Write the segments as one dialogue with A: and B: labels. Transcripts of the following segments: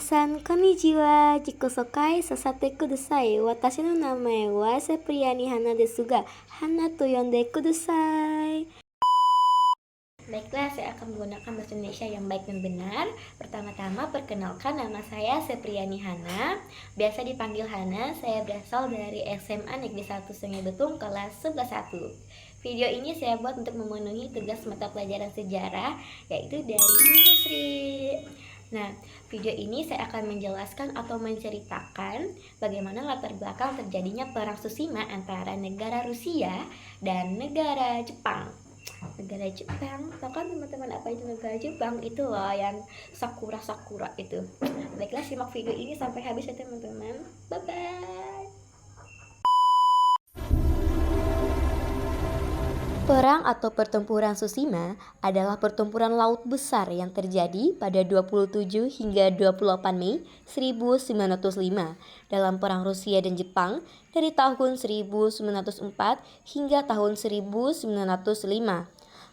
A: Minasan konnichiwa, jikosokai sasate kudasai. Watashi no namae wa Sepriani Hana desu ga, Hana to yonde kudasai. Baiklah, saya akan menggunakan bahasa Indonesia yang baik dan benar. Pertama-tama, perkenalkan, nama saya Sepriani Hana. Biasa dipanggil Hana. Saya berasal dari SMA Negeri 1 Sungai Betung kelas 11-1. Video ini saya buat untuk memenuhi tugas mata pelajaran sejarah, yaitu dari Ibu Sri. Nah, video ini saya akan menjelaskan atau menceritakan bagaimana latar belakang terjadinya perang Tsushima antara negara Rusia dan negara Jepang. Negara Jepang, tahu kan teman-teman apa itu negara Jepang? Itu loh yang sakura itu. Baiklah, simak video ini sampai habis ya teman-teman. Bye bye. Perang atau pertempuran Tsushima adalah pertempuran laut besar yang terjadi pada 27 hingga 28 Mei 1905 dalam perang Rusia dan Jepang dari tahun 1904 hingga tahun 1905.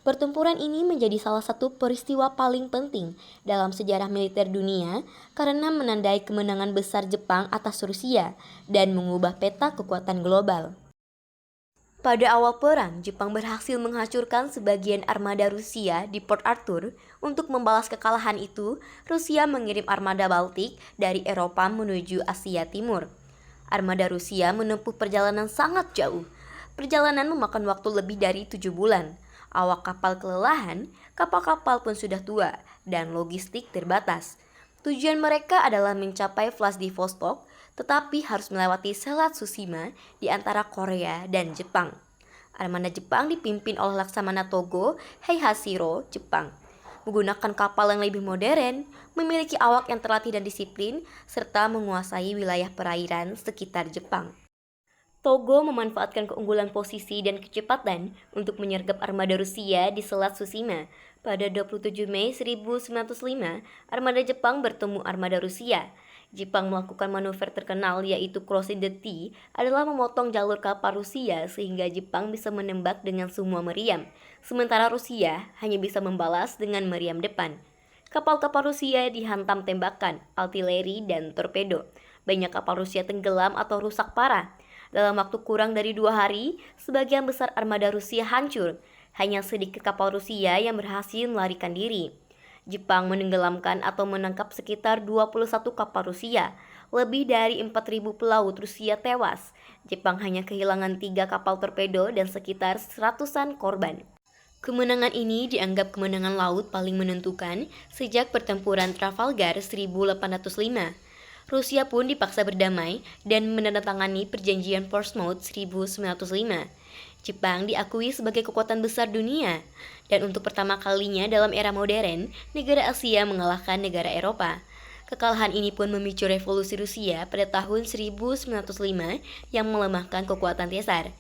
A: Pertempuran ini menjadi salah satu peristiwa paling penting dalam sejarah militer dunia karena menandai kemenangan besar Jepang atas Rusia dan mengubah peta kekuatan global. Pada awal perang, Jepang berhasil menghancurkan sebagian armada Rusia di Port Arthur. Untuk membalas kekalahan itu, Rusia mengirim armada Baltik dari Eropa menuju Asia Timur. Armada Rusia menempuh perjalanan sangat jauh. Perjalanan memakan waktu lebih dari 7 bulan. Awak kapal kelelahan, kapal-kapal pun sudah tua, dan logistik terbatas. Tujuan mereka adalah mencapai Vladivostok, tetapi harus melewati Selat Tsushima di antara Korea dan Jepang. Armada Jepang dipimpin oleh Laksamana Togo Heihachiro, Jepang. Menggunakan kapal yang lebih modern, memiliki awak yang terlatih dan disiplin, serta menguasai wilayah perairan sekitar Jepang. Togo memanfaatkan keunggulan posisi dan kecepatan untuk menyergap armada Rusia di Selat Tsushima. Pada 27 Mei 1905, armada Jepang bertemu armada Rusia. Jepang melakukan manuver terkenal yaitu Crossing the T adalah memotong jalur kapal Rusia sehingga Jepang bisa menembak dengan semua meriam, sementara Rusia hanya bisa membalas dengan meriam depan. Kapal-kapal Rusia dihantam tembakan, artileri, dan torpedo. Banyak kapal Rusia tenggelam atau rusak parah. Dalam waktu kurang dari 2 hari, sebagian besar armada Rusia hancur. Hanya sedikit kapal Rusia yang berhasil melarikan diri. Jepang menenggelamkan atau menangkap sekitar 21 kapal Rusia. Lebih dari 4.000 pelaut Rusia tewas. Jepang hanya kehilangan 3 kapal torpedo dan sekitar 100-an korban. Kemenangan ini dianggap kemenangan laut paling menentukan sejak pertempuran Trafalgar 1805. Rusia pun dipaksa berdamai dan menandatangani perjanjian Portsmouth 1905. Jepang diakui sebagai kekuatan besar dunia, dan untuk pertama kalinya dalam era modern, negara Asia mengalahkan negara Eropa. Kekalahan ini pun memicu revolusi Rusia pada tahun 1905 yang melemahkan kekuatan Tsar.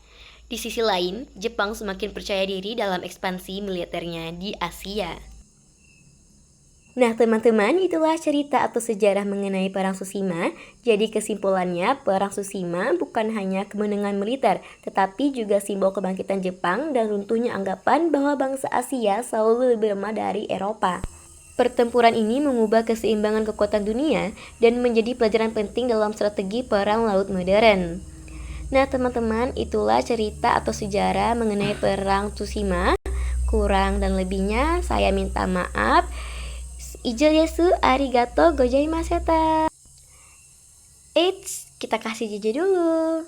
A: Di sisi lain, Jepang semakin percaya diri dalam ekspansi militernya di Asia. Nah teman-teman, itulah cerita atau sejarah mengenai Perang Tsushima. Jadi kesimpulannya, Perang Tsushima bukan hanya kemenangan militer, tetapi juga simbol kebangkitan Jepang dan runtuhnya anggapan bahwa bangsa Asia selalu lebih lemah dari Eropa. Pertempuran ini mengubah keseimbangan kekuatan dunia dan menjadi pelajaran penting dalam strategi perang laut modern. Nah teman-teman, itulah cerita atau sejarah mengenai Perang Tsushima. Kurang dan lebihnya saya minta maaf. Ijo desu, arigato gozaimashita. Eits, kita kasih jeda dulu.